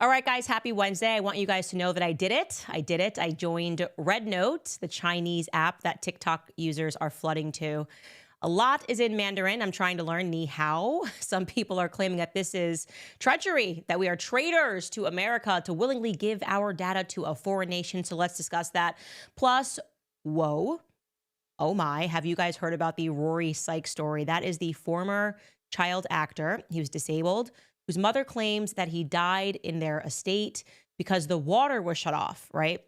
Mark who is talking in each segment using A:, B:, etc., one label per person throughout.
A: All right, guys, happy Wednesday. I want you guys to know that I did it. I joined Red Note, the Chinese app that TikTok users are flooding to. A lot is in Mandarin. I'm trying to learn ni hao. Some people are claiming that this is treachery, that we are traitors to America to willingly give our data to a foreign nation. So let's discuss that. Plus, whoa, oh my, have you guys heard about the Rory Sykes story? That is the former child actor. He was disabled, whose mother claims that he died in their estate because the water was shut off, right?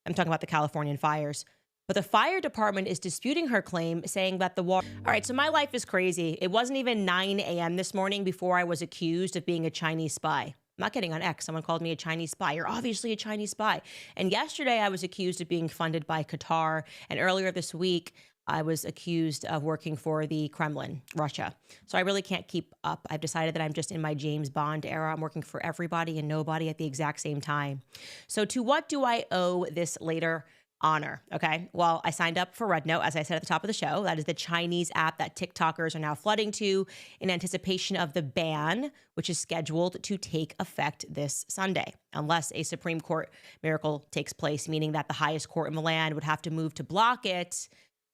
A: I'm talking about the Californian fires. But the fire department is disputing her claim, saying that the water... All right, so my life is crazy. It wasn't even 9 a.m. this morning before I was accused of being a Chinese spy. I'm not kidding. On X, someone called me a Chinese spy. You're obviously a Chinese spy. And yesterday I was accused of being funded by Qatar. And earlier this week, I was accused of working for the Kremlin, Russia. So I really can't keep up. I've decided that I'm just in my James Bond era. I'm working for everybody and nobody at the exact same time. So to what do I owe this later honor? Okay, well, I signed up for Red Note, as I said at the top of the show. That is the Chinese app that TikTokers are now flooding to in anticipation of the ban, which is scheduled to take effect this Sunday, unless a Supreme Court miracle takes place, meaning that the highest court in the land would have to move to block it.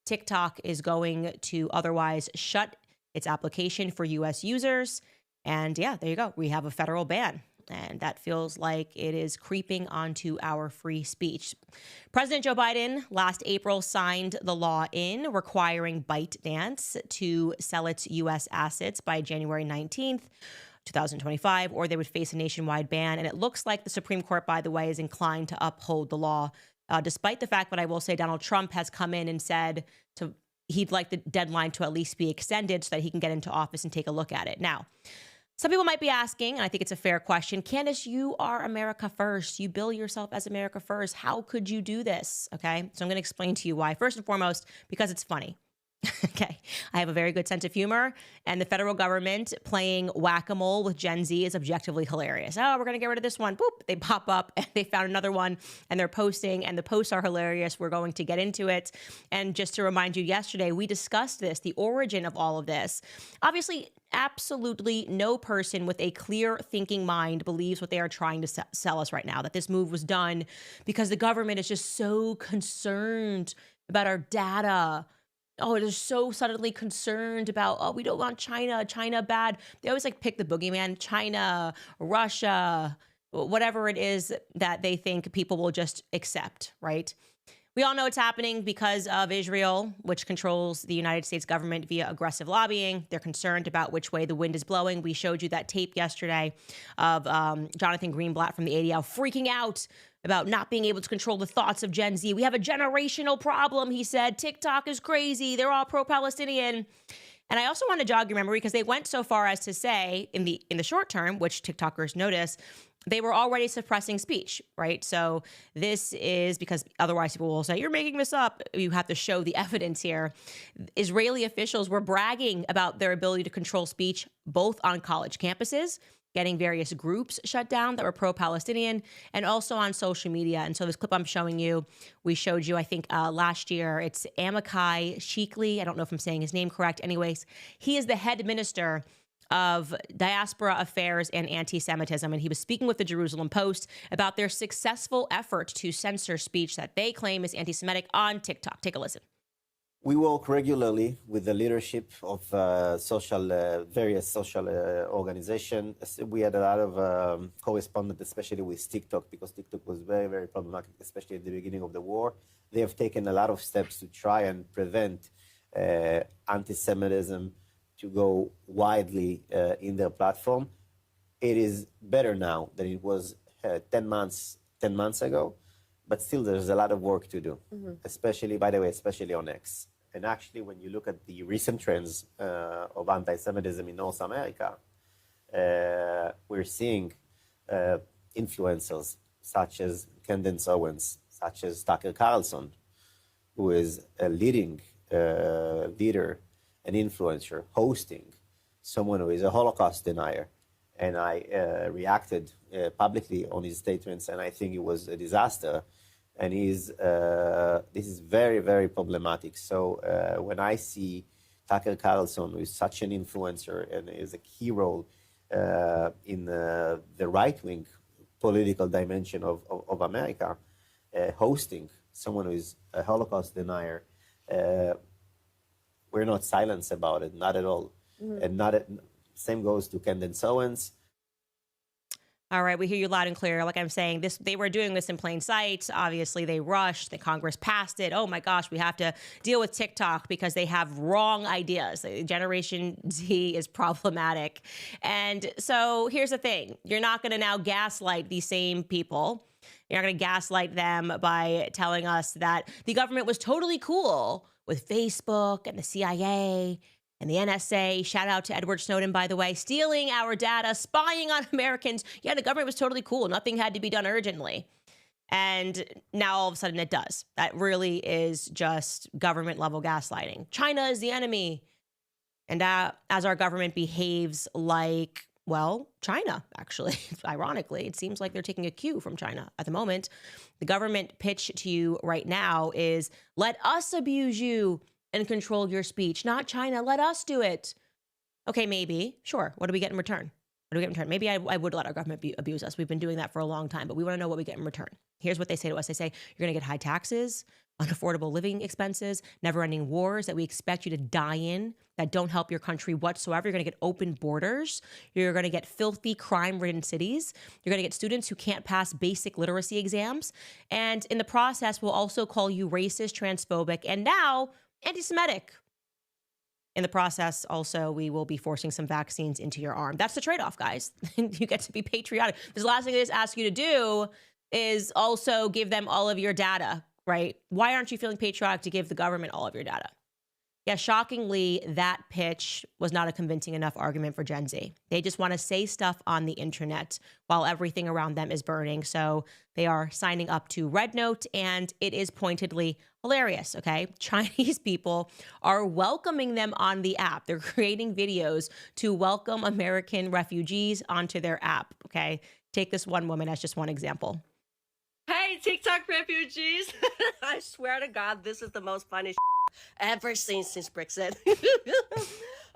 A: TikTok is going to otherwise shut its application for U.S. users. And yeah, there you go. We have a federal ban. And that feels like it is creeping onto our free speech. President Joe Biden last April signed the law in requiring ByteDance to sell its U.S. assets by January 19th, 2025, or they would face a nationwide ban. And it looks like the Supreme Court, by the way, is inclined to uphold the law, despite the fact that I will say Donald Trump has come in and said he'd like the deadline to at least be extended so that he can get into office and take a look at it. Now, some people might be asking, and I think it's a fair question, Candace, you are America first. You bill yourself as America first. How could you do this? Okay, so I'm going to explain to you why. First and foremost, because it's funny. Okay, I have a very good sense of humor, and the federal government playing whack-a-mole with Gen Z is objectively hilarious. Oh, we're going to get rid of this one. Boop, they pop up, and they found another one, and they're posting, and the posts are hilarious. We're going to get into it. And just to remind you, yesterday, we discussed this, the origin of all of this. Obviously, absolutely no person with a clear thinking mind believes what they are trying to sell us right now, that this move was done because the government is just so concerned about our data. Oh, they're so suddenly concerned about, oh, we don't want China bad. They always like pick the boogeyman, China, Russia, whatever it is that they think people will just accept, right? We all know it's happening because of Israel, which controls the United States government via aggressive lobbying. They're concerned about which way the wind is blowing. We showed you that tape yesterday of Jonathan Greenblatt from the ADL freaking out about not being able to control the thoughts of Gen Z. We have a generational problem, he said. TikTok is crazy. They're all pro-Palestinian. And I also want to jog your memory because they went so far as to say in the short term, which TikTokers notice, they were already suppressing speech, right? So this is because otherwise people will say, you're making this up. You have to show the evidence here. Israeli officials were bragging about their ability to control speech, both on college campuses, getting various groups shut down that were pro-Palestinian, and also on social media. And so this clip I'm showing you, we showed you, I think, last year. It's Amichai Shikli. I don't know if I'm saying his name correct. Anyways, he is the head minister of diaspora affairs and anti-Semitism. And he was speaking with the Jerusalem Post about their successful effort to censor speech that they claim is anti-Semitic on TikTok. Take a listen.
B: We work regularly with the leadership of various social organizations. We had a lot of correspondence, especially with TikTok, because TikTok was very, very problematic, especially at the beginning of the war. They have taken a lot of steps to try and prevent anti-Semitism to go widely in their platform. It is better now than it was 10 months ago. But still, there's a lot of work to do, especially, by the way, especially on X. And actually, when you look at the recent trends of anti-Semitism in North America, we're seeing influencers such as Candace Owens, such as Tucker Carlson, who is a leading leader, an influencer, hosting someone who is a Holocaust denier. And I reacted publicly on his statements, and I think it was a disaster. And this is very, very problematic. So when I see Tucker Carlson, who is such an influencer and is a key role in the right-wing political dimension of America, hosting someone who is a Holocaust denier. We're not silenced about it, not at all. And same goes to Candace Owens.
A: All right, we hear you loud and clear. Like I'm saying, they were doing this in plain sight. Obviously, they rushed. The Congress passed it. Oh my gosh, we have to deal with TikTok because they have wrong ideas. Generation Z is problematic. And so here's the thing. You're not going to now gaslight these same people. You're not going to gaslight them by telling us that the government was totally cool with Facebook and the CIA and the NSA. Shout out to Edward Snowden, by the way, stealing our data, spying on Americans. Yeah, the government was totally cool. Nothing had to be done urgently. And now all of a sudden it does. That really is just government level gaslighting. China is the enemy. And as our government behaves like, well, China, actually, ironically, it seems like they're taking a cue from China at the moment. The government pitch to you right now is, let us abuse you and control your speech, not China. Let us do it. Okay, maybe. Sure. What do we get in return? What do we get in return? Maybe I would let our government abuse us. We've been doing that for a long time, but we want to know what we get in return. Here's what they say to us. They say, you're going to get high taxes, unaffordable living expenses, never-ending wars that we expect you to die in that don't help your country whatsoever. You're going to get open borders. You're going to get filthy, crime-ridden cities. You're going to get students who can't pass basic literacy exams. And in the process, we'll also call you racist, transphobic, and now anti-Semitic. In the process, also, we will be forcing some vaccines into your arm. That's the trade-off, guys. You get to be patriotic. The last thing they just ask you to do is also give them all of your data, right? Why aren't you feeling patriotic to give the government all of your data? Yeah, shockingly, that pitch was not a convincing enough argument for Gen Z. They just want to say stuff on the internet while everything around them is burning. So they are signing up to Red Note, and it is pointedly hilarious, okay? Chinese people are welcoming them on the app. They're creating videos to welcome American refugees onto their app, okay? Take this one woman as just one example.
C: Hey, TikTok refugees. I swear to God, this is the most funny ever seen since Brexit.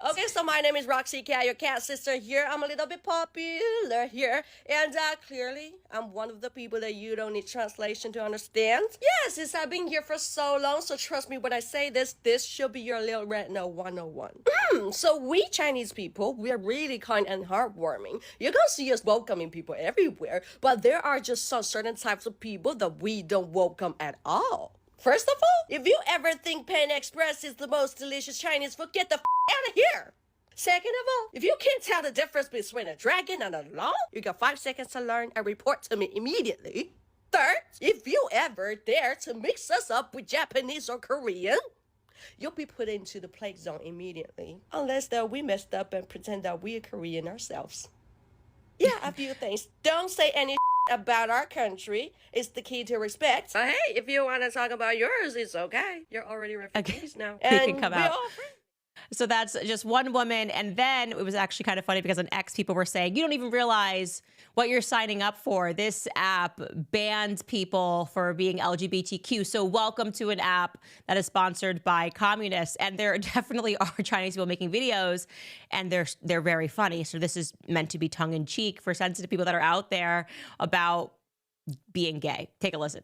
C: Okay, so my name is Roxy Cat, your cat sister here. I'm a little bit popular here. And clearly, I'm one of the people that you don't need translation to understand. Yeah, since I've been here for so long, so trust me when I say this should be your little Red Note 101. So we Chinese people, we're really kind and heartwarming. You're gonna see us welcoming people everywhere, but there are just some certain types of people that we don't welcome at all. First of all, if you ever think Pan Express is the most delicious Chinese food, get the out of here. Second of all, if you can't tell the difference between a dragon and a lion, you got 5 seconds to learn and report to me immediately. Third, if you ever dare to mix us up with Japanese or Korean, you'll be put into the plague zone immediately. Unless that we messed up and pretend that we're Korean ourselves. Yeah, a few things. Don't say any about our country. It's the key to respect. Hey, if you want to talk about yours, it's okay. You're already refugees now.
A: You can come out. So that's just one woman. And then it was actually kind of funny because on X, people were saying, you don't even realize what you're signing up for. This app bans people for being LGBTQ. So welcome to an app that is sponsored by communists. And there definitely are Chinese people making videos, and they're very funny. So this is meant to be tongue in cheek for sensitive people that are out there about being gay. Take a listen.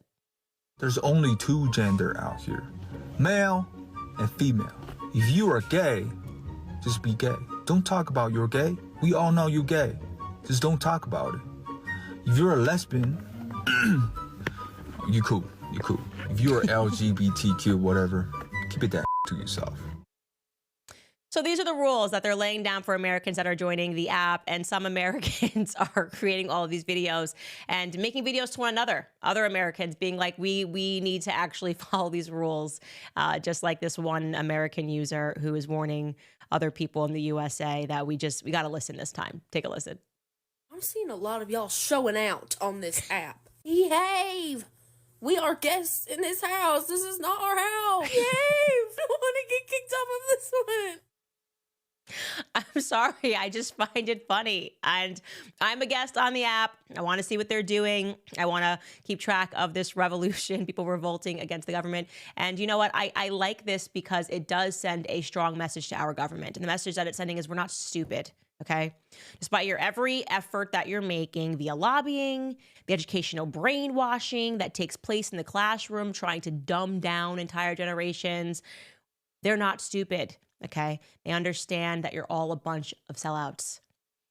D: There's only 2 gender out here, male and female. If you are gay, just be gay. Don't talk about you're gay. We all know you're gay. Just don't talk about it. If you're a lesbian, you cool. You cool. If you're LGBTQ, whatever, keep it that to yourself.
A: So these are the rules that they're laying down for Americans that are joining the app, and some Americans are creating all of these videos and making videos to one another, other Americans being like, we need to actually follow these rules, just like this one American user who is warning other people in the USA that we got to listen this time. Take a listen.
E: I'm seeing a lot of y'all showing out on this app. Behave! We are guests in this house. This is not our house. Behave! I don't want to get kicked off of this one.
A: I'm sorry. I just find it funny. And I'm a guest on the app. I want to see what they're doing. I want to keep track of this revolution, people revolting against the government. And you know what? I like this because it does send a strong message to our government. And the message that it's sending is we're not stupid. okay? Despite your every effort that you're making via lobbying, the educational brainwashing that takes place in the classroom, trying to dumb down entire generations, they're not stupid, okay? They understand that you're all a bunch of sellouts.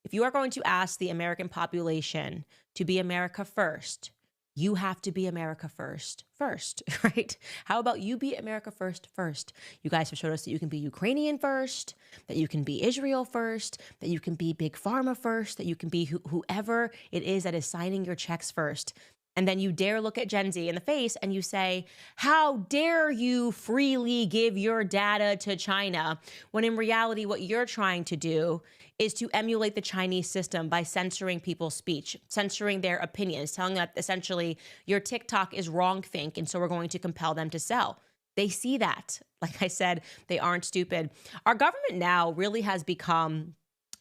A: If you are going to ask the American population to be America first, you have to be America first, right? How about you be America first? You guys have showed us that you can be Ukrainian first, that you can be Israel first, that you can be Big Pharma first, that you can be whoever it is that is signing your checks first. And then you dare look at Gen Z in the face and you say, how dare you freely give your data to China? When in reality, what you're trying to do is to emulate the Chinese system by censoring people's speech, censoring their opinions, telling them that essentially your TikTok is wrongthink, and so we're going to compel them to sell. They see that. Like I said, they aren't stupid. Our government now really has become,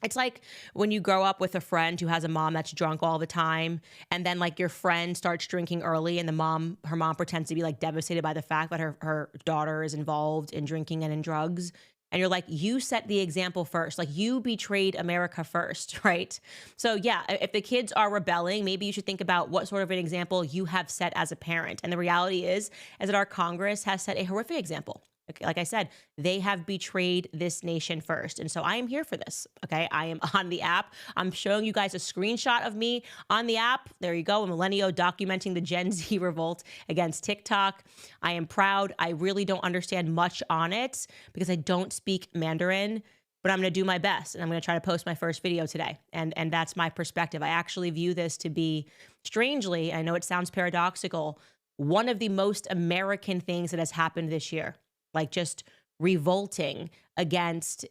A: it's like when you grow up with a friend who has a mom that's drunk all the time, and then like your friend starts drinking early, and her mom pretends to be like devastated by the fact that her daughter is involved in drinking and in drugs. And you're like, you set the example first. Like, you betrayed America first, right? So yeah, if the kids are rebelling, maybe you should think about what sort of an example you have set as a parent. And the reality is that our Congress has set a horrific example. Like I said, they have betrayed this nation first. And so I am here for this, okay? I am on the app. I'm showing you guys a screenshot of me on the app. There you go, a millennial documenting the Gen Z revolt against TikTok. I am proud. I really don't understand much on it because I don't speak Mandarin, but I'm going to do my best. And I'm going to try to post my first video today. And that's my perspective. I actually view this to be, strangely, I know it sounds paradoxical, one of the most American things that has happened this year. Like just revolting against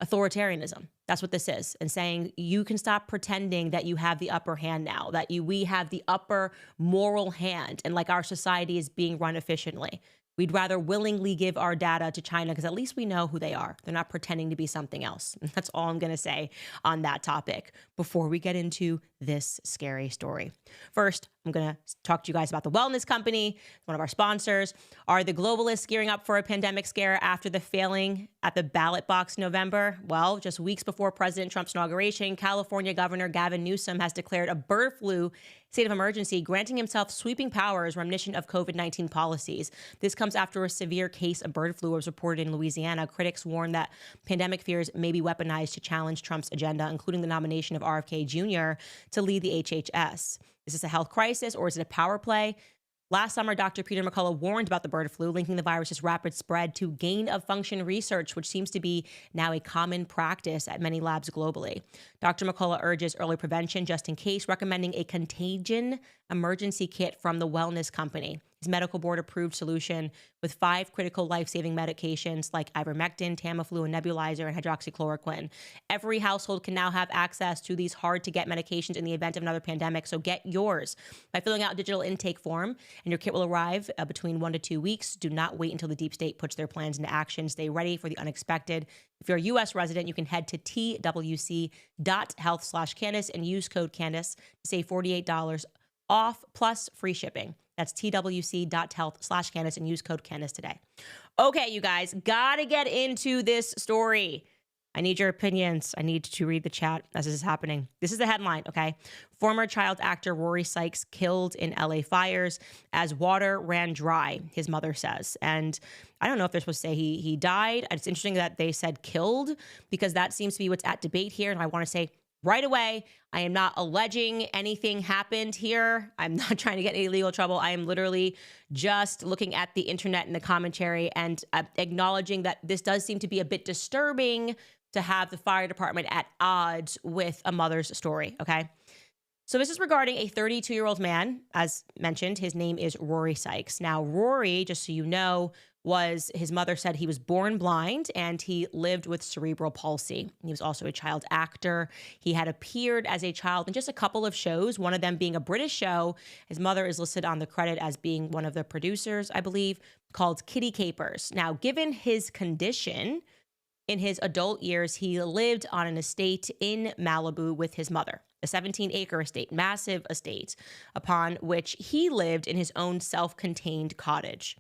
A: authoritarianism. That's what this is. And saying you can stop pretending that you have the upper hand now, that we have the upper moral hand, and like our society is being run efficiently. We'd rather willingly give our data to China because at least we know who they are. They're not pretending to be something else. That's all I'm going to say on that topic before we get into this scary story. First, I'm going to talk to you guys about the wellness company, one of our sponsors. Are the globalists gearing up for a pandemic scare after the failing at the ballot box in November? Well, just weeks before President Trump's inauguration, California Governor Gavin Newsom has declared a bird flu state of emergency, granting himself sweeping powers reminiscent of COVID-19 policies. This comes after a severe case of bird flu was reported in Louisiana. Critics warn that pandemic fears may be weaponized to challenge Trump's agenda, including the nomination of RFK Jr. to lead the HHS. Is this a health crisis or is it a power play? Last summer, Dr. Peter McCullough warned about the bird flu, linking the virus's rapid spread to gain-of-function research, which seems to be now a common practice at many labs globally. Dr. McCullough urges early prevention just in case, recommending a contagion emergency kit from the wellness company. His medical board-approved solution with 5 critical life-saving medications like ivermectin, Tamiflu, a nebulizer, and hydroxychloroquine. Every household can now have access to these hard-to-get medications in the event of another pandemic, so get yours by filling out a digital intake form, and your kit will arrive between 1 to 2 weeks. Do not wait until the deep state puts their plans into action. Stay ready for the unexpected. If you're a U.S. resident, you can head to twc.health/Candace and use code Candace to save $48 off plus free shipping. That's twc.health/Candace and use code Candace today. Okay, you guys, gotta get into this story. I need your opinions. I need to read the chat as this is happening. This is the headline, okay? Former child actor Rory Sykes killed in LA fires as water ran dry, his mother says. And I don't know if they're supposed to say he died. It's interesting that they said killed because that seems to be what's at debate here. And I want to say right away, I am not alleging anything happened here. I'm not trying to get any legal trouble. I am literally just looking at the internet and the commentary and acknowledging that this does seem to be a bit disturbing to have the fire department at odds with a mother's story, okay? So this is regarding a 32-year-old man. As mentioned, his name is Rory Sykes. Now, Rory, just so you know, his mother said he was born blind and he lived with cerebral palsy. He was also a child actor. He had appeared as a child in just a couple of shows, one of them being a British show. His mother is listed on the credit as being one of the producers, I believe, called Kitty Capers. Now, given his condition, in his adult years, he lived on an estate in Malibu with his mother, a 17-acre estate, massive estate, upon which he lived in his own self-contained cottage.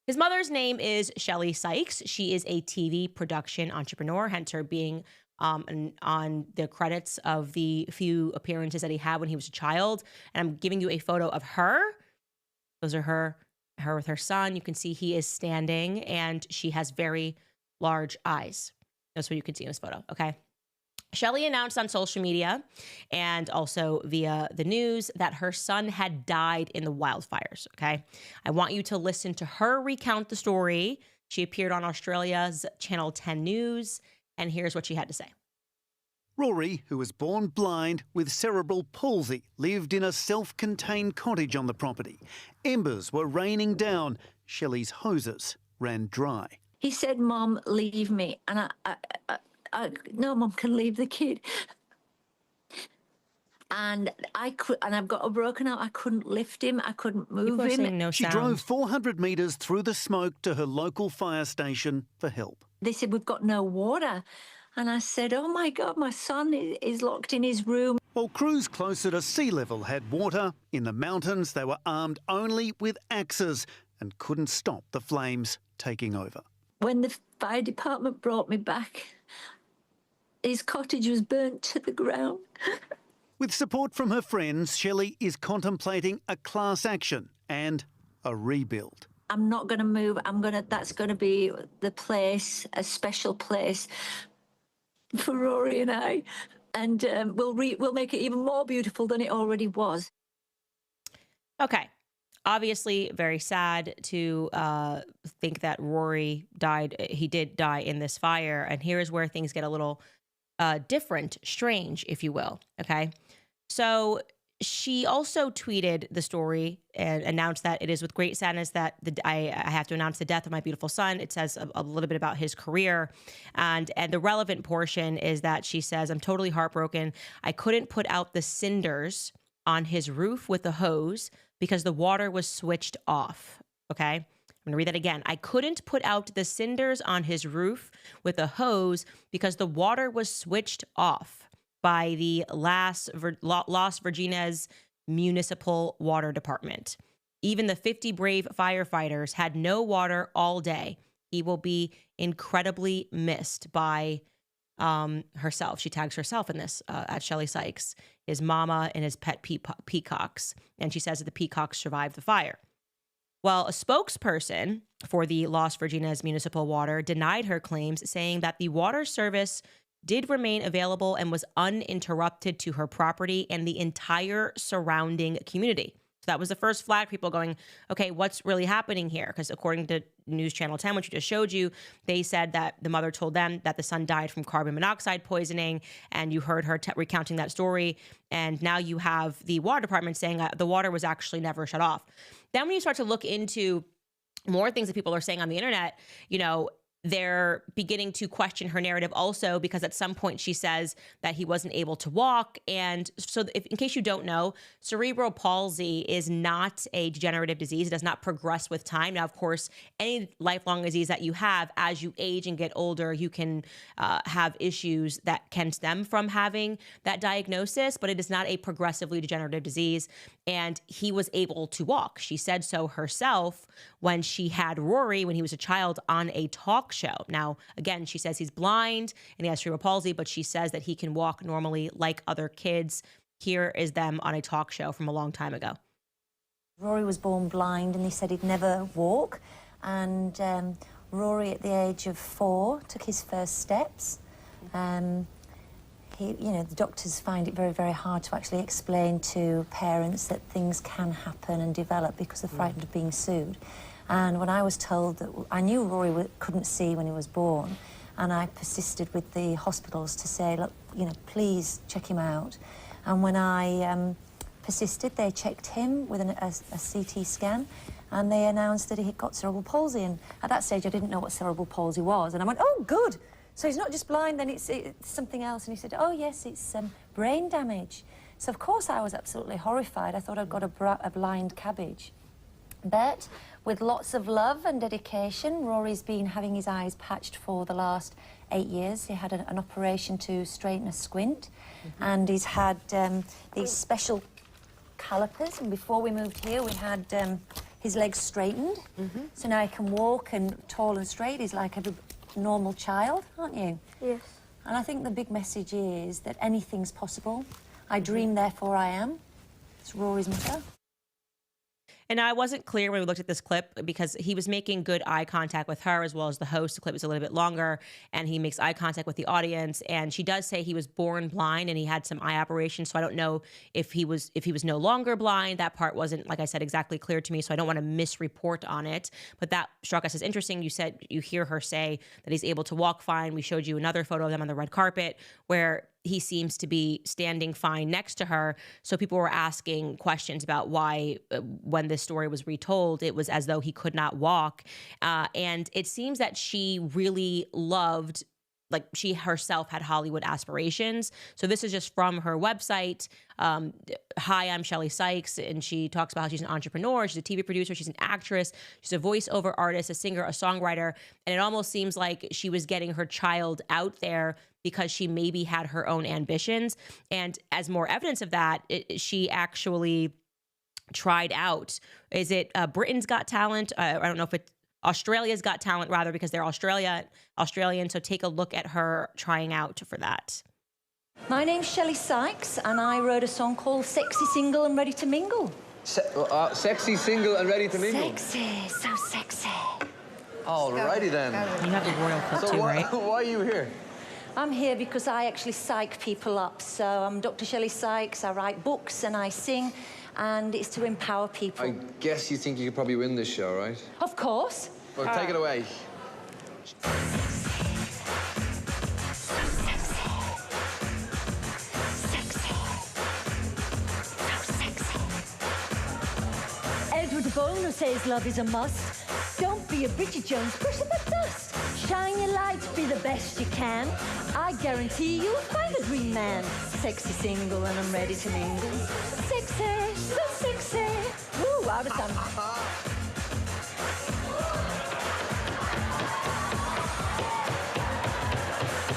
A: His mother's name is Shelley Sykes. She is a TV production entrepreneur, hence her being and on the credits of the few appearances that he had when he was a child. And I'm giving you a photo of her. Those are her with her son. You can see he is standing and she has very large eyes. That's what you can see in this photo, okay? Shelley announced on social media and also via the news that her son had died in the wildfires, okay? I want you to listen to her recount the story. She appeared on Australia's Channel 10 News, and here's what she had to say.
F: Rory, who was born blind with cerebral palsy, lived in a self-contained cottage on the property. Embers were raining down. Shelley's hoses ran dry.
G: He said, "Mom, leave me." And no, Mom can leave the kid. And I've got a broken arm. I couldn't lift him. I couldn't move
A: People are
G: him.
A: saying no
F: She
A: sound.
F: drove 400 metres through the smoke to her local fire station for help.
G: They said, "We've got no water." And I said, "Oh my God, my son is locked in his room."
F: While crews closer to sea level had water, in the mountains they were armed only with axes and couldn't stop the flames taking over.
G: When the fire department brought me back, his cottage was burnt to the ground.
F: With support from her friends, Shelley is contemplating a class action and a rebuild.
G: I'm not going to move. That's going to be the place, a special place for Rory and I. And we'll make it even more beautiful than it already was.
A: Okay. Obviously, very sad to think that Rory died. He did die in this fire. And here's where things get a little different, strange, if you will. Okay. So she also tweeted the story and announced that it is with great sadness that I have to announce the death of my beautiful son. It says a little bit about his career. And the relevant portion is that she says, "I'm totally heartbroken. I couldn't put out the cinders on his roof with a hose because the water was switched off." Okay. I'm going to read that again. "I couldn't put out the cinders on his roof with a hose because the water was switched off by the Las Virgenes Municipal Water Department. Even the 50 brave firefighters had no water all day. He will be incredibly missed by herself." She tags herself in this at Shelley Sykes, his mama and his pet peacocks. And she says that the peacocks survived the fire. Well, a spokesperson for the Las Virgenes Municipal Water denied her claims, saying that the water service did remain available and was uninterrupted to her property and the entire surrounding community. So that was the first flag, people going, okay, what's really happening here? Because according to News Channel 10, which we just showed you, they said that the mother told them that the son died from carbon monoxide poisoning, and you heard her recounting that story. And now you have the water department saying the water was actually never shut off. Then when you start to look into more things that people are saying on the internet, you know, they're beginning to question her narrative also, because at some point she says that he wasn't able to walk. And so in case you don't know, cerebral palsy is not a degenerative disease. It does not progress with time. Now, of course, any lifelong disease that you have, as you age and get older, you can have issues that can stem from having that diagnosis, but it is not a progressively degenerative disease. And he was able to walk. She said so herself when she had Rory, when he was a child, on a talk show. Now, again, she says he's blind and he has cerebral palsy, but she says that he can walk normally like other kids. Here is them on a talk show from a long time ago.
H: Rory was born blind and they said he'd never walk. And Rory, at the age of 4, took his first steps. The doctors find it very, very hard to actually explain to parents that things can happen and develop because they're frightened of being sued. And when I was told that, I knew Rory couldn't see when he was born, and I persisted with the hospitals to say, look, please check him out. And when I persisted, they checked him with a CT scan, and they announced that he had got cerebral palsy. And at that stage, I didn't know what cerebral palsy was. And I went, oh, good. So he's not just blind, then it's something else. And he said, oh, yes, it's brain damage. So, of course, I was absolutely horrified. I thought I'd got a blind cabbage. But with lots of love and dedication, Rory's been having his eyes patched for the last 8 years. He had an operation to straighten a squint, and he's had these special calipers. And before we moved here, we had his legs straightened. So now he can walk and tall and straight. He's like a normal child, aren't you?
E: Yes.
H: And I think the big message is that anything's possible. I dream, therefore I am. It's Rory's motto.
A: And I wasn't clear when we looked at this clip because he was making good eye contact with her as well as the host. The clip is a little bit longer and he makes eye contact with the audience. And she does say he was born blind and he had some eye operations. So I don't know if he was no longer blind. That part wasn't, like I said, exactly clear to me. So I don't want to misreport on it. But that struck us as interesting. You said you hear her say that he's able to walk fine. We showed you another photo of them on the red carpet where he seems to be standing fine next to her. So people were asking questions about why, when this story was retold, it was as though he could not walk. And it seems that she really loved, like she herself had Hollywood aspirations. So this is just from her website. Hi, I'm Shelley Sykes. And she talks about how she's an entrepreneur. She's a TV producer. She's an actress. She's a voiceover artist, a singer, a songwriter. And it almost seems like she was getting her child out there because she maybe had her own ambitions. And as more evidence of that, she actually tried out. Is it Britain's Got Talent? I don't know if it's Australia's Got Talent, rather, because they're Australian. So take a look at her trying out for that.
H: My name's Shelley Sykes, and I wrote a song called Sexy, Single and Ready to Mingle.
I: Sexy, single and ready to mingle?
H: Sexy, so sexy.
I: Alrighty then.
A: You have the royal clip
I: So
A: too, right?
I: why are you here?
H: I'm here because I actually psych people up. So I'm Dr. Shelley Sykes. I write books and I sing, and it's to empower people.
I: I guess you think you could probably win this show, right?
H: Of course.
I: Well, take it away.
H: Edward Bono says love is a must. Don't be a Bridget Jones, push up a dust. Shine your light, be the best you can. I guarantee you'll find a dream man. Sexy, single, and I'm ready to mingle. Sexy, so sexy. Woo, out of time.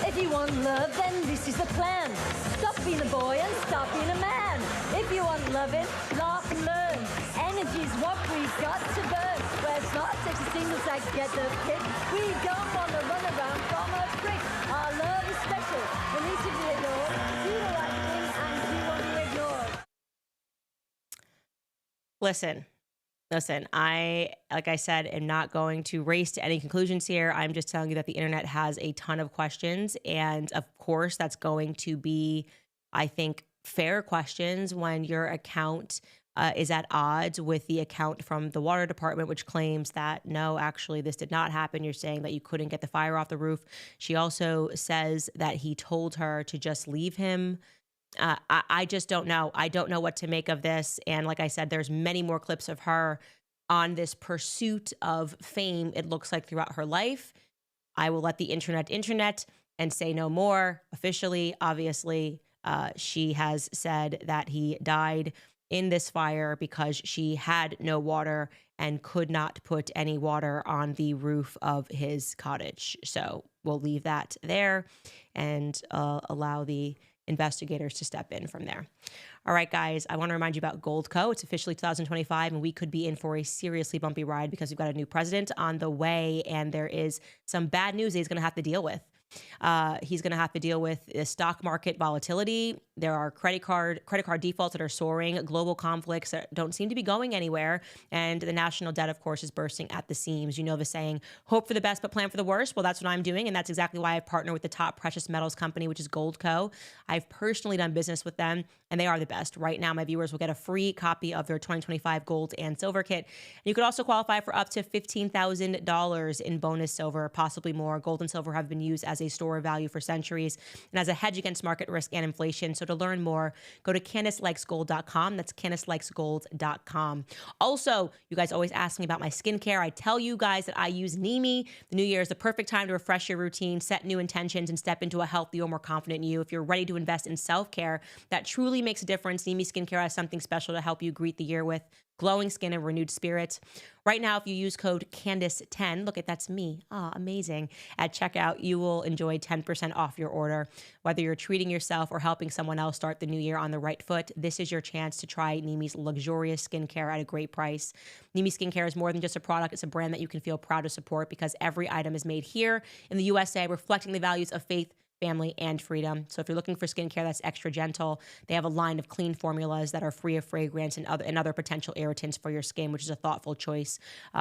H: If you want love, then this is the plan. Stop being a boy and stop being a man. If you want loving, laugh and learn. Energy is what we've got to burn. Where it's not sexy singles that get the kick. We don't want to run around from a brick. Our love is special. It needs to be adored. Do the right thing and do what you ignore.
A: Listen, I, like I said, am not going to race to any conclusions here. I'm just telling you that the internet has a ton of questions. And of course, that's going to be, I think, fair questions when your account is at odds with the account from the water department, which claims that, no, actually, this did not happen. You're saying that you couldn't get the fire off the roof. She also says that he told her to just leave him. I just don't know. I don't know what to make of this. And like I said, there's many more clips of her on this pursuit of fame, it looks like, throughout her life. I will let the internet and say no more. Officially, obviously, she has said that he died in this fire because she had no water and could not put any water on the roof of his cottage. So we'll leave that there and allow the investigators to step in from there. All right, guys, I want to remind you about Goldco. It's officially 2025, and we could be in for a seriously bumpy ride because we've got a new president on the way, and there is some bad news that he's going to have to deal with. He's going to have to deal with the stock market volatility. There are credit card defaults that are soaring, global conflicts that don't seem to be going anywhere, and the national debt, of course, is bursting at the seams. You know the saying, hope for the best but plan for the worst. Well, that's what I'm doing, and that's exactly why I've partnered with the top precious metals company, which is Goldco. I've personally done business with them, and they are the best. Right now, my viewers will get a free copy of their 2025 gold and silver kit. And you could also qualify for up to $15,000 in bonus silver, possibly more. Gold and silver have been used as a store of value for centuries and as a hedge against market risk and inflation. So to learn more, go to CandaceLikesGold.com. That's CandaceLikesGold.com. Also, you guys always ask me about my skincare. I tell you guys that I use Nimi. The new year is the perfect time to refresh your routine, set new intentions, and step into a healthier, more confident you. If you're ready to invest in self-care that truly makes a difference, Nimi Skincare has something special to help you greet the year with glowing skin and renewed spirits. Right now, if you use code Candace10, look at that's me, amazing, at checkout, you will enjoy 10% off your order. Whether you're treating yourself or helping someone else start the new year on the right foot, this is your chance to try Nimi's luxurious skincare at a great price. Nimi Skincare is more than just a product. It's a brand that you can feel proud to support because every item is made here in the USA, reflecting the values of faith, family, and freedom. So if you're looking for skincare that's extra gentle, they have a line of clean formulas that are free of fragrance and other potential irritants for your skin, which is a thoughtful choice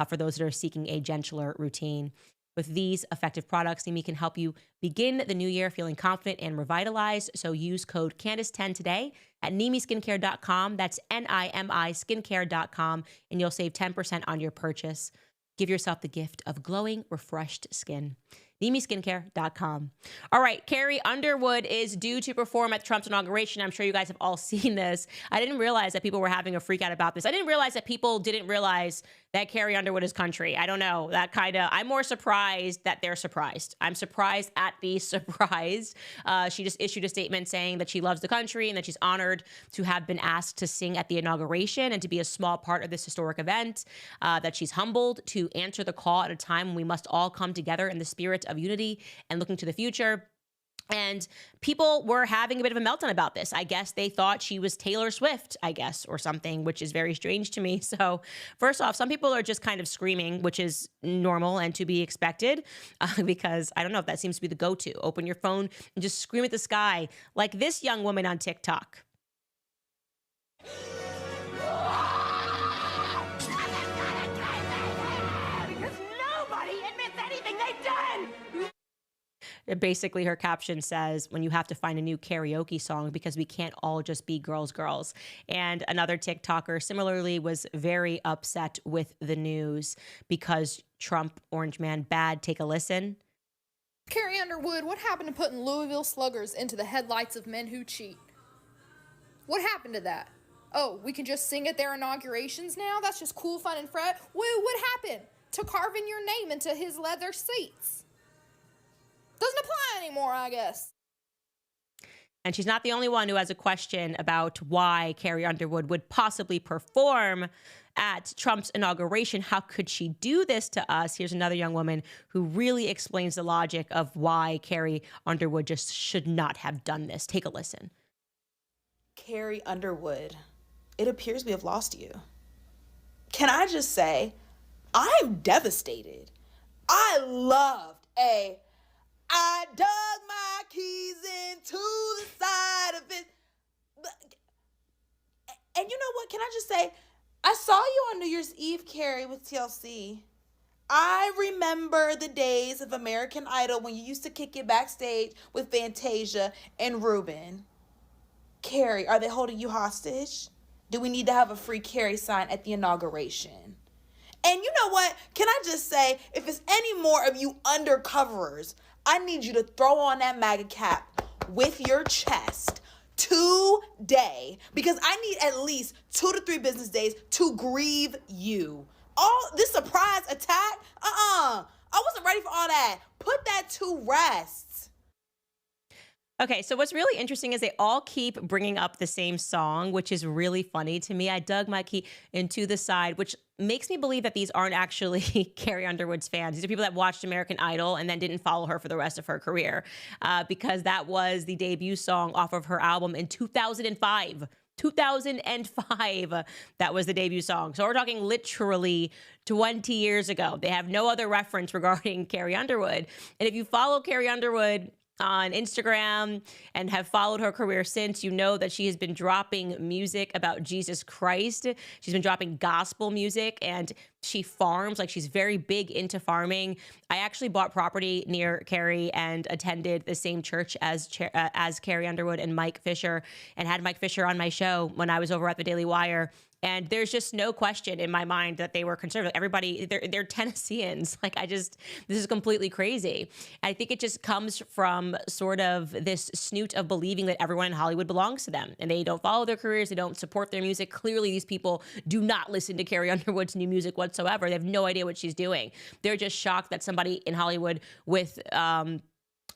A: for those that are seeking a gentler routine. With these effective products, Nimi can help you begin the new year feeling confident and revitalized. So use code Candace10 today at NimiSkincare.com. That's NIMI skincare.com, and you'll save 10% on your purchase. Give yourself the gift of glowing, refreshed skin. NimiSkincare.com. All right, Carrie Underwood is due to perform at Trump's inauguration. I'm sure you guys have all seen this. I didn't realize that people were having a freak out about this. I didn't realize that people didn't realize that Carrie Underwood is country. I don't know. I'm more surprised that they're surprised. I'm surprised at the surprise. She just issued a statement saying that she loves the country and that she's honored to have been asked to sing at the inauguration and to be a small part of this historic event, that she's humbled to answer the call at a time when we must all come together in the spirit of unity and looking to the future. And people were having a bit of a meltdown about this. I guess they thought she was Taylor Swift, or something, which is very strange to me. So first off, some people are just kind of screaming, which is normal and to be expected, because I don't know if that seems to be the go-to. Open your phone and just scream at the sky, like this young woman on TikTok. Basically, her caption says, when you have to find a new karaoke song because we can't all just be girls, girls. And another TikToker similarly was very upset with the news because Trump, Orange Man, bad. Take a listen.
J: Carrie Underwood, what happened to putting Louisville sluggers into the headlights of men who cheat? What happened to that? Oh, we can just sing at their inaugurations now? That's just cool, fun, and fret? What happened to carving your name into his leather seats? Doesn't apply anymore, I guess.
A: And she's not the only one who has a question about why Carrie Underwood would possibly perform at Trump's inauguration. How could she do this to us? Here's another young woman who really explains the logic of why Carrie Underwood just should not have done this. Take a listen.
K: Carrie Underwood, it appears we have lost you. Can I just say, I'm devastated. I dug my keys into the side of it. And you know what? Can I just say, I saw you on New Year's Eve, Carrie, with TLC. I remember the days of American Idol when you used to kick it backstage with Fantasia and Ruben. Carrie, are they holding you hostage? Do we need to have a free Carrie sign at the inauguration? And you know what? Can I just say, if it's any more of you undercoverers, I need you to throw on that MAGA cap with your chest today, because I need at least 2 to 3 business days to grieve you. All this surprise attack? I wasn't ready for all that. Put that to rest.
A: Okay, so what's really interesting is they all keep bringing up the same song, which is really funny to me. I dug my key into the side, which makes me believe that these aren't actually Carrie Underwood's fans. These are people that watched American Idol and then didn't follow her for the rest of her career, because that was the debut song off of her album in 2005. 2005, that was the debut song. So we're talking literally 20 years ago. They have no other reference regarding Carrie Underwood. And if you follow Carrie Underwood on Instagram and have followed her career since, you know that she has been dropping music about Jesus Christ. She's been dropping gospel music, and she farms. Like, she's very big into farming. I actually bought property near Carrie and attended the same church as Carrie Underwood and Mike Fisher, and had Mike Fisher on my show when I was over at the Daily Wire. And there's just no question in my mind that they were conservative. Everybody, they're Tennesseans. This is completely crazy. I think it just comes from sort of this snoot of believing that everyone in Hollywood belongs to them, and they don't follow their careers. They don't support their music. Clearly, these people do not listen to Carrie Underwood's new music whatsoever. They have no idea what she's doing. They're just shocked that somebody in Hollywood with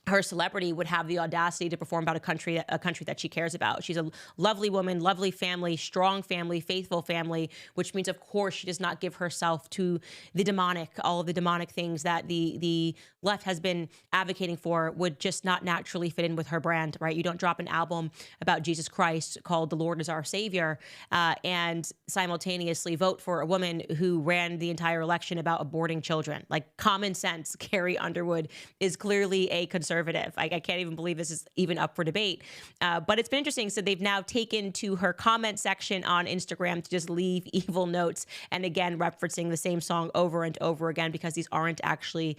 A: her celebrity would have the audacity to perform about a country that she cares about. She's a lovely woman, lovely family, strong family, faithful family, which means, of course, she does not give herself to the demonic. All of the demonic things that the left has been advocating for would just not naturally fit in with her brand, right? You don't drop an album about Jesus Christ called "The Lord is Our Savior" and simultaneously vote for a woman who ran the entire election about aborting children. Like, common sense. Carrie Underwood is clearly a conservative. conservative. I can't even believe this is even up for debate. But it's been interesting. So they've now taken to her comment section on Instagram to just leave evil notes. And again, referencing the same song over and over again, because these aren't actually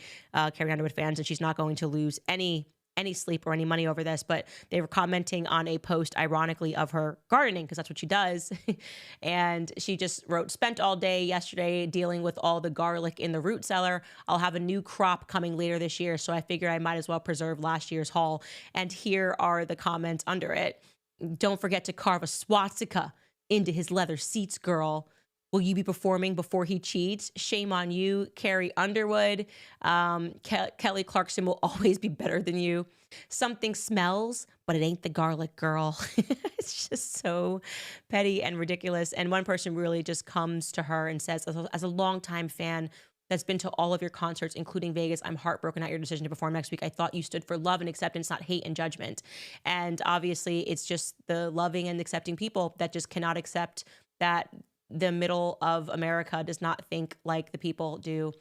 A: Carrie Underwood fans, and she's not going to lose any sleep or any money over this. But they were commenting on a post, ironically, of her gardening, because that's what she does. And she just wrote, spent all day yesterday dealing with all the garlic in the root cellar. I'll have a new crop coming later this year, so I figured I might as well preserve last year's haul. And here are the comments under it. Don't forget to carve a swastika into his leather seats, girl. Will you be performing before he cheats? Shame on you, Carrie Underwood. Kelly Clarkson will always be better than you. Something smells, but it ain't the garlic, girl. It's just so petty and ridiculous. And one person really just comes to her and says, as a longtime fan that's been to all of your concerts, including Vegas, I'm heartbroken at your decision to perform next week. I thought you stood for love and acceptance, not hate and judgment. And obviously, it's just the loving and accepting people that just cannot accept that the middle of America does not think like the people do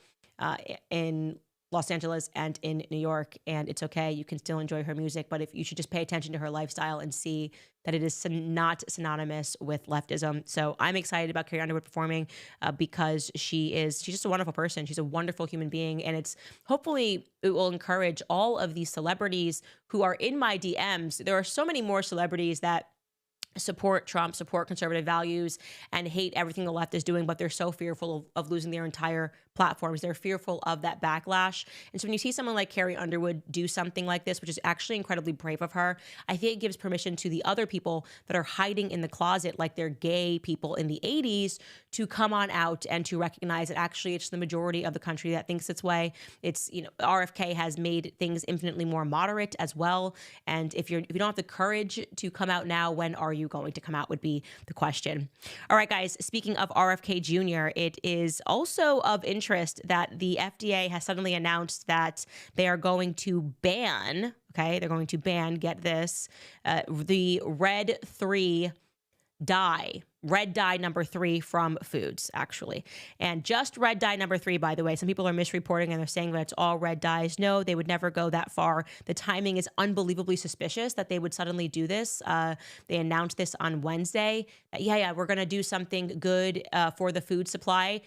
A: in Los Angeles and in New York. And it's okay. You can still enjoy her music, but if you should just pay attention to her lifestyle and see that it is not synonymous with leftism. So I'm excited about Carrie Underwood performing because she's just a wonderful person. She's a wonderful human being. And it's hopefully it will encourage all of these celebrities who are in my DMs. There are so many more celebrities that support Trump, support conservative values, and hate everything the left is doing, but they're so fearful of losing their entire platforms. They're fearful of that backlash. And so when you see someone like Carrie Underwood do something like this, which is actually incredibly brave of her, I think it gives permission to the other people that are hiding in the closet, like they're gay people in the 80s, to come on out and to recognize that actually it's the majority of the country that thinks this way. It's, RFK has made things infinitely more moderate as well. And if you don't have the courage to come out now, when are you going to come out would be the question. All right, guys, speaking of RFK Jr., it is also of interest that the FDA has suddenly announced that they are going to ban, get this, the red dye number 3 from foods, actually. And just red dye number 3, by the way. Some people are misreporting and they're saying that it's all red dyes. No, they would never go that far. The timing is unbelievably suspicious that they would suddenly do this. They announced this on Wednesday. We're going to do something good for the food supply.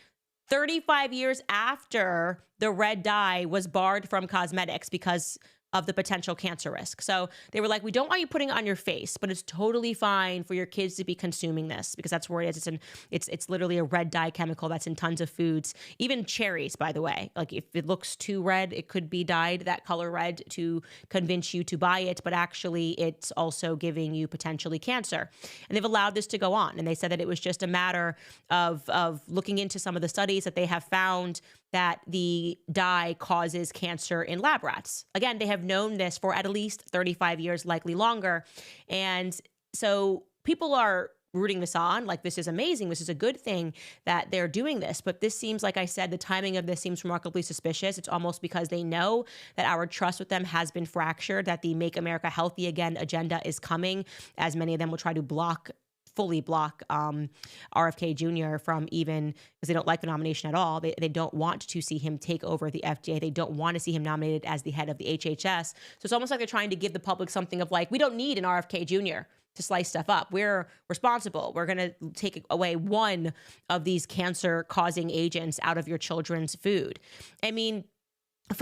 A: 35 years after the red dye was barred from cosmetics because of the potential cancer risk. So they were like, we don't want you putting it on your face, but it's totally fine for your kids to be consuming this because that's where it is. It's literally a red dye chemical that's in tons of foods, even cherries, by the way. Like if it looks too red, it could be dyed that color red to convince you to buy it, but actually it's also giving you potentially cancer. And they've allowed this to go on. And they said that it was just a matter of looking into some of the studies that they have found that the dye causes cancer in lab rats. Again, they have known this for at least 35 years, likely longer. And so people are rooting this on, like this is amazing, this is a good thing that they're doing this. But this seems, like I said, the timing of this seems remarkably suspicious. It's almost because they know that our trust with them has been fractured, that the Make America Healthy Again agenda is coming, as many of them will try to fully block RFK Jr. from even, because they don't like the nomination at all. They don't want to see him take over the FDA. They don't want to see him nominated as the head of the HHS. So it's almost like they're trying to give the public something of like, we don't need an RFK Jr. to slice stuff up. We're responsible. We're going to take away one of these cancer-causing agents out of your children's food. I mean,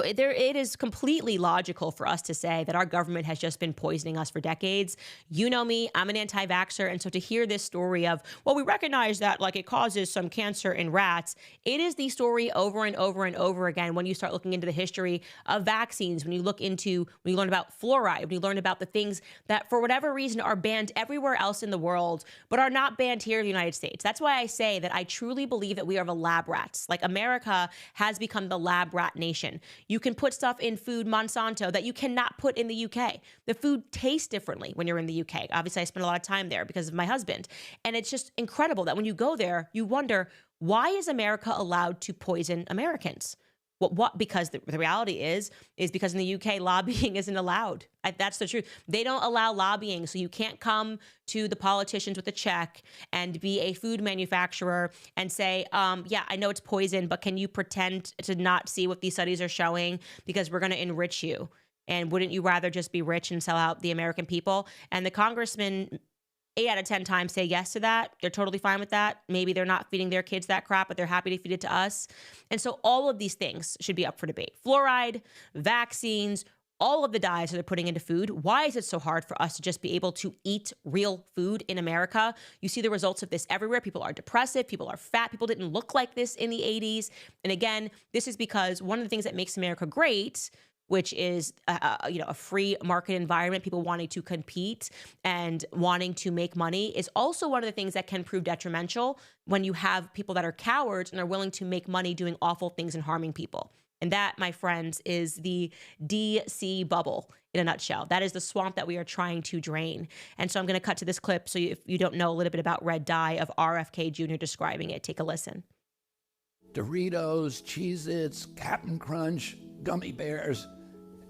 A: it is completely logical for us to say that our government has just been poisoning us for decades. You know me, I'm an anti-vaxxer. And so to hear this story of, well, we recognize that like it causes some cancer in rats, it is the story over and over and over again when you start looking into the history of vaccines, when you learn about fluoride, when you learn about the things that for whatever reason are banned everywhere else in the world, but are not banned here in the United States. That's why I say that I truly believe that we are the lab rats. Like America has become the lab rat nation. You can put stuff in food, Monsanto, that you cannot put in the UK. The food tastes differently when you're in the UK. Obviously, I spend a lot of time there because of my husband. And it's just incredible that when you go there, you wonder, why is America allowed to poison Americans? What? Because the reality is because in the UK, lobbying isn't allowed. That's the truth. They don't allow lobbying. So you can't come to the politicians with a check and be a food manufacturer and say, yeah, I know it's poison, but can you pretend to not see what these studies are showing because we're going to enrich you? And wouldn't you rather just be rich and sell out the American people? And the congressman, 8 out of 10 times say yes to that. They're totally fine with that. Maybe they're not feeding their kids that crap, but they're happy to feed it to us. And so all of these things should be up for debate. Fluoride, vaccines, all of the dyes that they're putting into food. Why is it so hard for us to just be able to eat real food in America? You see the results of this everywhere. People are depressive. People are fat. People didn't look like this in the 80s. And again, this is because one of the things that makes America great, which is a free market environment, people wanting to compete and wanting to make money, is also one of the things that can prove detrimental when you have people that are cowards and are willing to make money doing awful things and harming people. And that, my friends, is the DC bubble in a nutshell. That is the swamp that we are trying to drain. And so I'm going to cut to this clip so if you don't know a little bit about red dye of RFK Jr. describing it. Take a listen.
L: Doritos, Cheez-Its, Captain Crunch, gummy bears.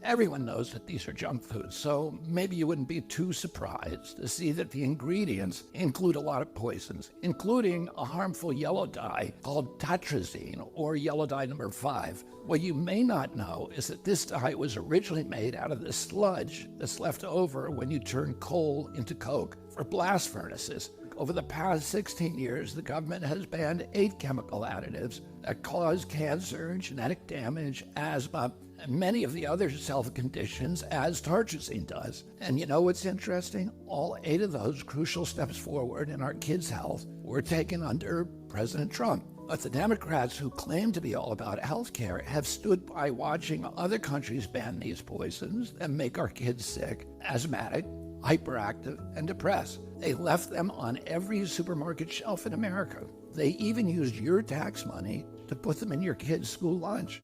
L: Everyone knows that these are junk foods, so maybe you wouldn't be too surprised to see that the ingredients include a lot of poisons, including a harmful yellow dye called tetrazine, or yellow dye number 5. What you may not know is that this dye was originally made out of the sludge that's left over when you turn coal into coke for blast furnaces. Over the past 16 years, the government has banned 8 chemical additives that cause cancer, genetic damage, asthma, and many of the other health conditions as tartrazine does. And you know what's interesting? All 8 of those crucial steps forward in our kids' health were taken under President Trump. But the Democrats who claim to be all about health care have stood by watching other countries ban these poisons and make our kids sick, asthmatic, hyperactive, and depressed. They left them on every supermarket shelf in America. They even used your tax money to put them in your kids' school lunch.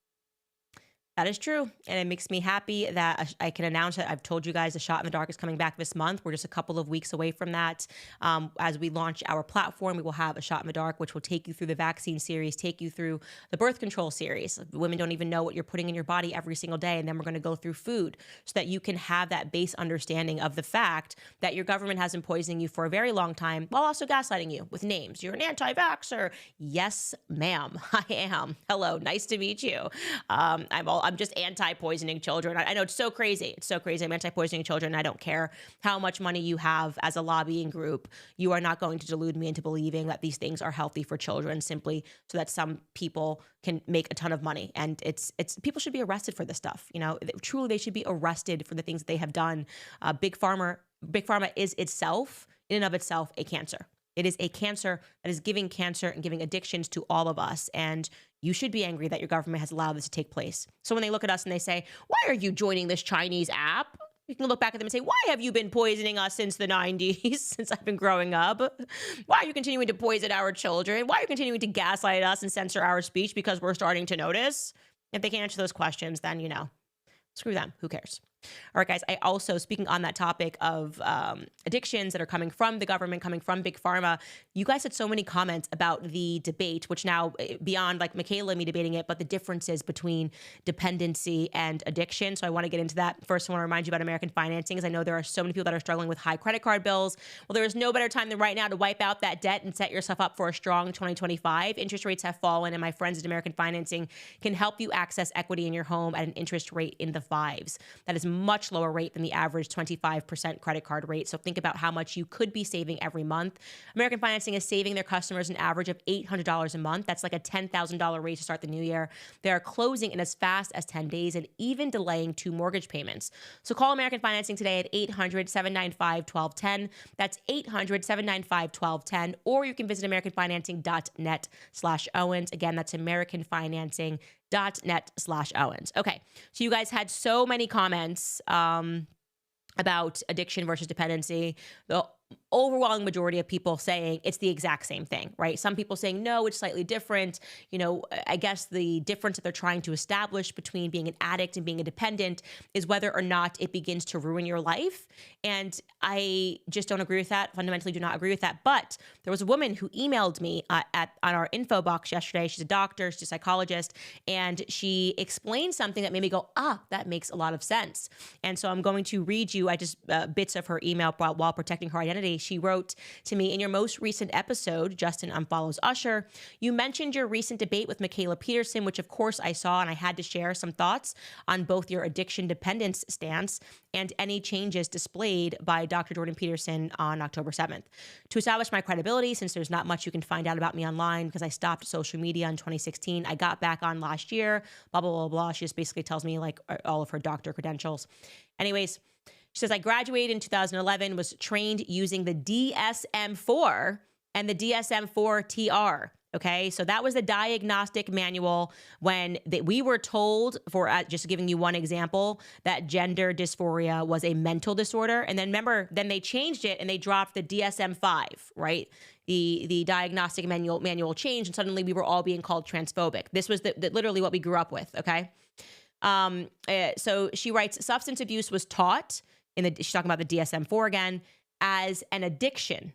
A: That is true. And it makes me happy that I can announce that I've told you guys A Shot in the Dark is coming back this month. We're just a couple of weeks away from that. As we launch our platform, we will have A Shot in the Dark, which will take you through the vaccine series, take you through the birth control series. Women don't even know what you're putting in your body every single day. And then we're going to go through food so that you can have that base understanding of the fact that your government has been poisoning you for a very long time while also gaslighting you with names. You're an anti-vaxxer. Yes, ma'am, I am. Hello, nice to meet you. I'm just anti-poisoning children. I know it's so crazy. It's so crazy. I'm anti-poisoning children. I don't care how much money you have as a lobbying group. You are not going to delude me into believing that these things are healthy for children simply so that some people can make a ton of money. And it's people should be arrested for this stuff. You know, truly they should be arrested for the things that they have done. Big Pharma is itself, in and of itself, a cancer. It is a cancer that is giving cancer and giving addictions to all of us. And you should be angry that your government has allowed this to take place. So when they look at us and they say, why are you joining this Chinese app? You can look back at them and say, why have you been poisoning us since the 90s, since I've been growing up? Why are you continuing to poison our children? Why are you continuing to gaslight us and censor our speech because we're starting to notice? If they can't answer those questions, then, you know, screw them. Who cares? All right, guys, I also, speaking on that topic of addictions that are coming from the government, coming from Big Pharma, you guys had so many comments about the debate, which now, beyond like Michaela and me debating it, but the differences between dependency and addiction. So I want to get into that. First, I want to remind you about American financing, because I know there are so many people that are struggling with high credit card bills. Well, there is no better time than right now to wipe out that debt and set yourself up for a strong 2025. Interest rates have fallen, and my friends at American Financing can help you access equity in your home at an interest rate in the 5s. That is much lower rate than the average 25% credit card rate. So think about how much you could be saving every month. American Financing is saving their customers an average of $800 a month. That's like a $10,000 rate to start the new year. They are closing in as fast as 10 days and even delaying 2 mortgage payments. So call American Financing today at 800-795-1210. That's 800-795-1210. Or you can visit americanfinancing.net/Owens. Again, that's americanfinancing.net/Owens. Okay, so you guys had so many comments about addiction versus dependency. The overwhelming majority of people saying it's the exact same thing, right? Some people saying, no, it's slightly different. You know, I guess the difference that they're trying to establish between being an addict and being a dependent is whether or not it begins to ruin your life. And I just don't agree with that, fundamentally do not agree with that. But there was a woman who emailed me on our info box yesterday. She's a doctor, she's a psychologist, and she explained something that made me go, that makes a lot of sense. And so I'm going to read you bits of her email while protecting her identity. identity. She wrote to me, in your most recent episode, Justin Unfollows Usher, you mentioned your recent debate with Michaela Peterson, which of course I saw, and I had to share some thoughts on both your addiction dependence stance and any changes displayed by Dr. Jordan Peterson on October 7th. To establish my credibility, since there's not much you can find out about me online because I stopped social media in 2016, I got back on last year, blah, blah, blah, blah. She just basically tells me like all of her doctor credentials. Anyways, she says, I graduated in 2011, was trained using the DSM-4 and the DSM-4 TR. Okay, so that was the diagnostic manual when we were told, for just giving you one example, that gender dysphoria was a mental disorder. And then remember, then they changed it and they dropped the DSM-5, right? The diagnostic manual changed, and suddenly we were all being called transphobic. This was literally what we grew up with, okay? So she writes, substance abuse was taught, she's talking about the DSM-4 again, as an addiction.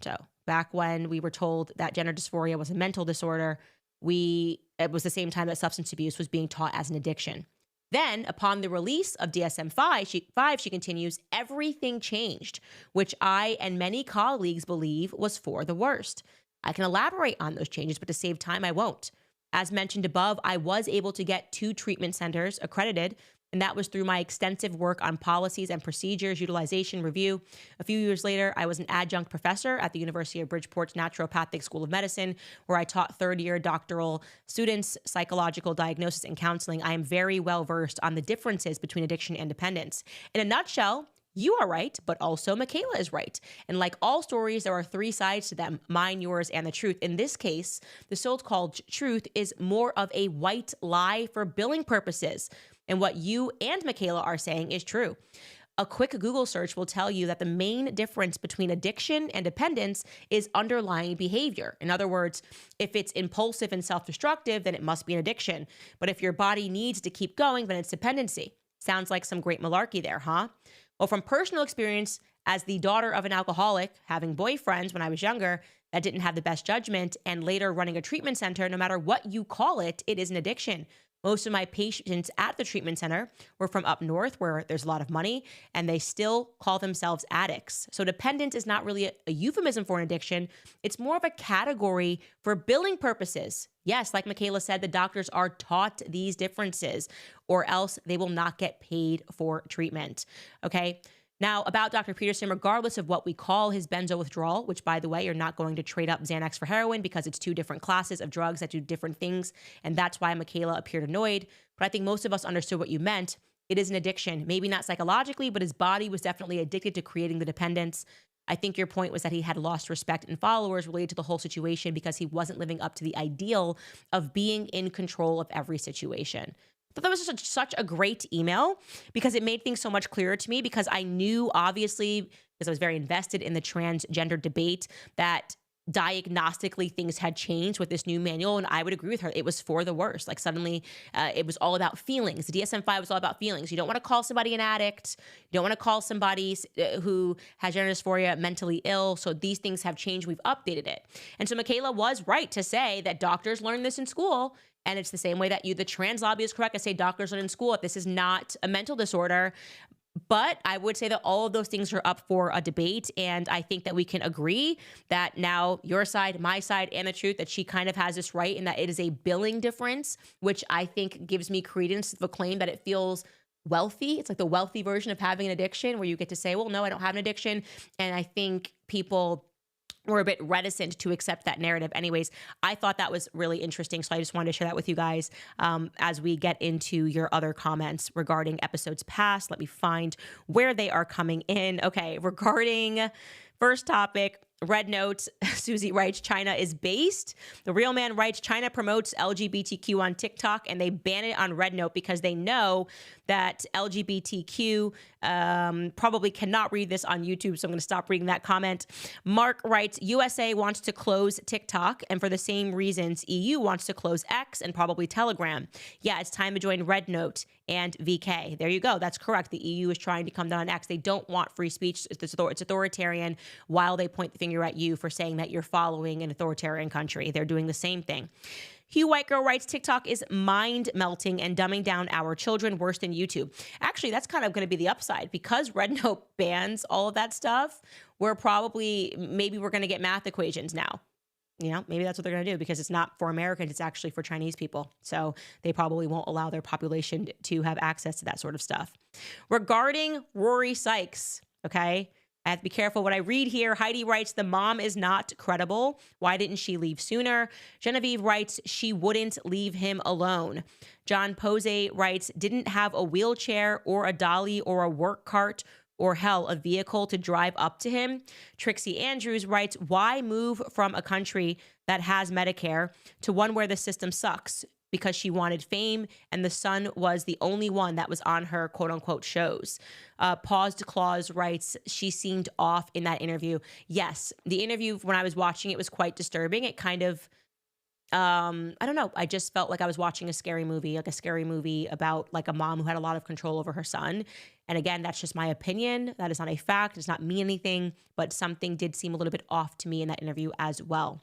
A: So back when we were told that gender dysphoria was a mental disorder, it was the same time that substance abuse was being taught as an addiction. Then, upon the release of DSM-5, she continues, everything changed, which I and many colleagues believe was for the worst. I can elaborate on those changes, but to save time, I won't. As mentioned above, I was able to get 2 treatment centers accredited, and that was through my extensive work on policies and procedures, utilization, review. A few years later, I was an adjunct professor at the University of Bridgeport's Naturopathic School of Medicine, where I taught third-year doctoral students psychological diagnosis and counseling. I am very well versed on the differences between addiction and dependence. In a nutshell, you are right, but also Michaela is right. And like all stories, there are 3 sides to them, mine, yours, and the truth. In this case, the so-called truth is more of a white lie for billing purposes. And what you and Michaela are saying is true. A quick Google search will tell you that the main difference between addiction and dependence is underlying behavior. In other words, if it's impulsive and self-destructive, then it must be an addiction. But if your body needs to keep going, then it's dependency. Sounds like some great malarkey there, huh? Well, from personal experience, as the daughter of an alcoholic, having boyfriends when I was younger that didn't have the best judgment, and later running a treatment center, no matter what you call it, it is an addiction. Most of my patients at the treatment center were from up north where there's a lot of money, and they still call themselves addicts. So dependence is not really a euphemism for an addiction. It's more of a category for billing purposes. Yes, like Michaela said, the doctors are taught these differences, or else they will not get paid for treatment. Okay. Now, about Dr. Peterson, regardless of what we call his benzo withdrawal, which, by the way, you're not going to trade up Xanax for heroin because it's 2 different classes of drugs that do different things, and that's why Michaela appeared annoyed. But I think most of us understood what you meant. It is an addiction, maybe not psychologically, but his body was definitely addicted to creating the dependence. I think your point was that he had lost respect and followers related to the whole situation because he wasn't living up to the ideal of being in control of every situation. But that was just such a great email because it made things so much clearer to me, because I knew, obviously, because I was very invested in the transgender debate, that diagnostically things had changed with this new manual. And I would agree with her. It was for the worst. Like suddenly it was all about feelings. The DSM-5 was all about feelings. You don't want to call somebody an addict. You don't want to call somebody who has gender dysphoria mentally ill. So these things have changed. We've updated it. And so Michaela was right to say that doctors learn this in school. And it's the same way that the trans lobby is correct to say doctors learn in school that this is not a mental disorder. But I would say that all of those things are up for a debate. And I think that we can agree that now your side, my side, and the truth, that she kind of has this right, and that it is a billing difference, which I think gives me credence to the claim that it feels wealthy. It's like the wealthy version of having an addiction, where you get to say, well, no, I don't have an addiction. And I think people were a bit reticent to accept that narrative. Anyways, I thought that was really interesting. So I just wanted to share that with you guys as we get into your other comments regarding episodes past. Let me find where they are coming in. Okay, regarding first topic, Red Note, Susie writes, China is based. The Real Man writes, China promotes LGBTQ on TikTok and they ban it on Red Note because they know that LGBTQ probably cannot read this on YouTube. So I'm going to stop reading that comment. Mark writes, USA wants to close TikTok, and for the same reasons EU wants to close X and probably Telegram. Yeah, it's time to join Red Note and VK. There you go. That's correct. The EU is trying to come down on X. They don't want free speech. It's authoritarian while they point the finger at you for saying that you're following an authoritarian country. They're doing the same thing. Hugh White Girl writes, TikTok is mind-melting and dumbing down our children worse than YouTube. Actually, that's kind of going to be the upside. Because Red Note bans all of that stuff, maybe we're going to get math equations now. You know, maybe that's what they're going to do because it's not for Americans. It's actually for Chinese people. So they probably won't allow their population to have access to that sort of stuff. Regarding Rory Sykes, okay, I have to be careful what I read here. Heidi writes, the mom is not credible. Why didn't she leave sooner? Genevieve writes, she wouldn't leave him alone. John Pose writes, didn't have a wheelchair or a dolly or a work cart or hell, a vehicle to drive up to him. Trixie Andrews writes, why move from a country that has Medicare to one where the system sucks? Because she wanted fame and the son was the only one that was on her quote unquote shows. Paused Claus writes, she seemed off in that interview. Yes, the interview when I was watching it was quite disturbing. It kind of, I don't know. I just felt like I was watching a scary movie, about like a mom who had a lot of control over her son. And again, that's just my opinion. That is not a fact. It does not mean anything, but something did seem a little bit off to me in that interview as well.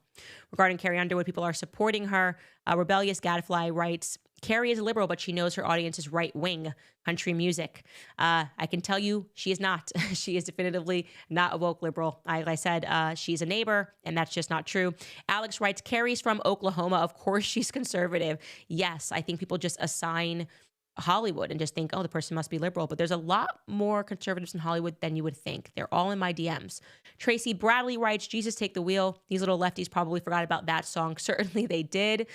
A: Regarding Carrie Underwood, people are supporting her. Rebellious Gadfly writes, Carrie is a liberal, but she knows her audience is right-wing country music. I can tell you she is not. She is definitively not a woke liberal. Like I said, she's a neighbor, and that's just not true. Alex writes, Carrie's from Oklahoma. Of course she's conservative. Yes, I think people just assign Hollywood and just think, oh, the person must be liberal. But there's a lot more conservatives in Hollywood than you would think. They're all in my DMs. Tracy Bradley writes, Jesus, take the wheel. These little lefties probably forgot about that song. Certainly they did.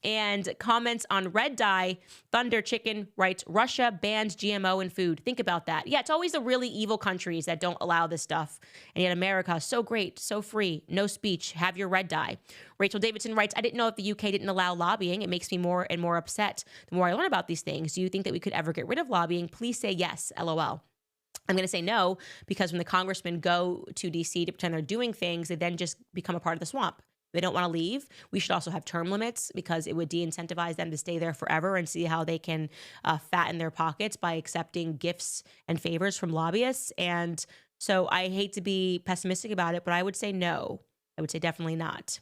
A: And comments on Red Dye, Thunder Chicken writes, Russia bans GMO in food. Think about that. Yeah, it's always the really evil countries that don't allow this stuff. And yet America, so great, so free, no speech, have your Red Dye. Rachel Davidson writes, I didn't know if the UK didn't allow lobbying. It makes me more and more upset the more I learn about these things. Do you think that we could ever get rid of lobbying? Please say yes, LOL. I'm going to say no, because when the congressmen go to DC to pretend they're doing things, they then just become a part of the swamp. They don't want to leave. We should also have term limits because it would de-incentivize them to stay there forever and see how they can fatten their pockets by accepting gifts and favors from lobbyists. And so I hate to be pessimistic about it, but I would say no. I would say definitely not.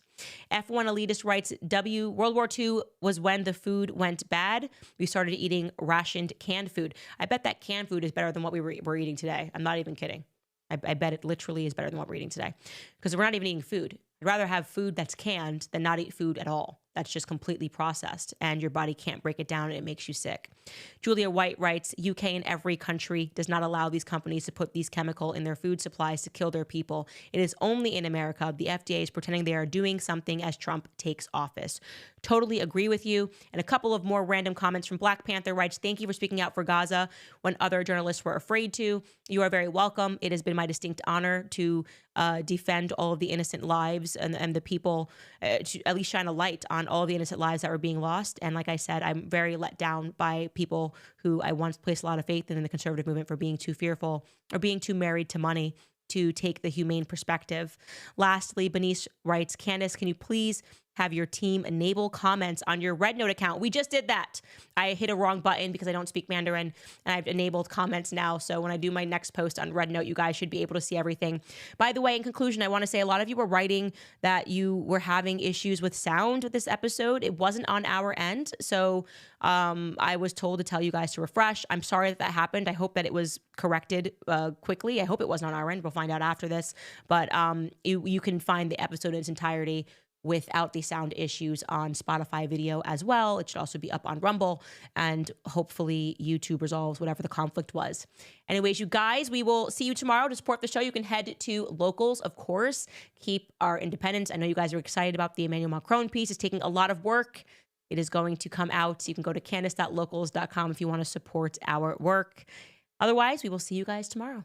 A: F1 Elitist writes, World War II was when the food went bad. We started eating rationed canned food. I bet that canned food is better than what we're eating today. I'm not even kidding. I bet it literally is better than what we're eating today because we're not even eating food. I'd rather have food that's canned than not eat food at all. That's just completely processed and your body can't break it down and it makes you sick. Julia White writes, UK and every country does not allow these companies to put these chemical in their food supplies to kill their people. It is only in America the FDA is pretending they are doing something as Trump takes office. Totally agree with you. And a couple of more random comments from Black Panther writes, thank you for speaking out for Gaza when other journalists were afraid to. You are very welcome. It has been my distinct honor to defend all of the innocent lives and the people, to at least shine a light on all the innocent lives that were being lost. And like I said, I'm very let down by people who I once placed a lot of faith in the conservative movement for being too fearful or being too married to money to take the humane perspective. Lastly, Benice writes, Candace, can you please have your team enable comments on your Red Note account? We just did that. I hit a wrong button because I don't speak Mandarin, and I've enabled comments now. So when I do my next post on Red Note, you guys should be able to see everything. By the way, in conclusion, I want to say a lot of you were writing that you were having issues with sound with this episode. It wasn't on our end. So I was told to tell you guys to refresh. I'm sorry that happened. I hope that it was corrected quickly. I hope it wasn't on our end. We'll find out after this. But you can find the episode in its entirety without the sound issues on Spotify video as well. It should also be up on Rumble, and hopefully YouTube resolves whatever the conflict was. Anyways, you guys, we will see you tomorrow. To support the show, you can head to Locals, of course. Keep our independence. I know you guys are excited about the Emmanuel Macron piece. It's taking a lot of work. It is going to come out. You can go to candace.locals.com if you want to support our work. Otherwise, we will see you guys tomorrow.